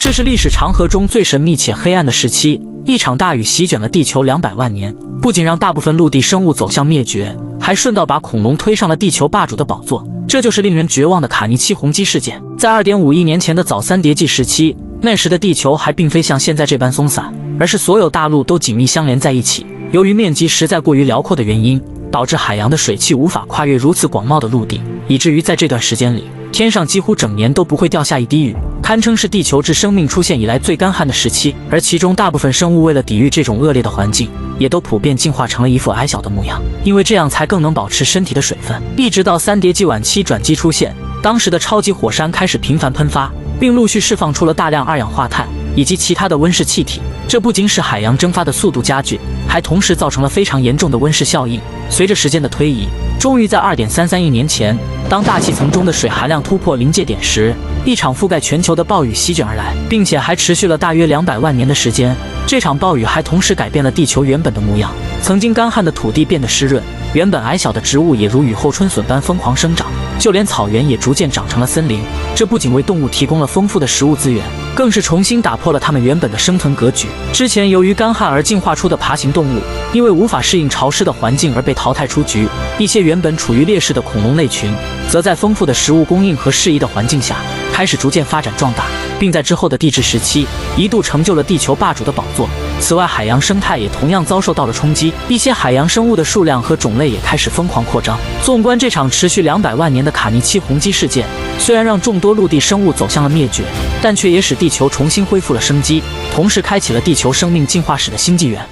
这是历史长河中最神秘且黑暗的时期，一场大雨席卷了地球200万年，不仅让大部分陆地生物走向灭绝，还顺道把恐龙推上了地球霸主的宝座。这就是令人绝望的卡尼奇洪基事件。在2.5亿年前的早三叠纪时期，那时的地球还并非像现在这般松散，而是所有大陆都紧密相连在一起。由于面积实在过于辽阔的原因，导致海洋的水汽无法跨越如此广袤的陆地，以至于在这段时间里，天上几乎整年都不会掉下一滴雨，堪称是地球自生命出现以来最干旱的时期。而其中大部分生物为了抵御这种恶劣的环境，也都普遍进化成了一副矮小的模样，因为这样才更能保持身体的水分。一直到三叠纪晚期转机出现，当时的超级火山开始频繁喷发，并陆续释放出了大量二氧化碳以及其他的温室气体。这不仅使海洋蒸发的速度加剧，还同时造成了非常严重的温室效应。随着时间的推移，终于在2.33亿年前，当大气层中的水含量突破临界点时，一场覆盖全球的暴雨席卷而来，并且还持续了大约200万年的时间。这场暴雨还同时改变了地球原本的模样，曾经干旱的土地变得湿润，原本矮小的植物也如雨后春笋般疯狂生长，就连草原也逐渐长成了森林。这不仅为动物提供了丰富的食物资源，更是重新打破了它们原本的生存格局。之前由于干旱而进化出的爬行动物，因为无法适应潮湿的环境而被淘汰出局，一些原本处于劣势的恐龙类群，则在丰富的食物供应和适宜的环境下，开始逐渐发展壮大，并在之后的地质时期一度成就了地球霸主的宝座。此外，海洋生态也同样遭受到了冲击，一些海洋生物的数量和种类也开始疯狂扩张。纵观这场持续200万年的卡尼奇洪基事件，虽然让众多陆地生物走向了灭绝，但却也使地球重新恢复了生机，同时开启了地球生命进化史的新纪元。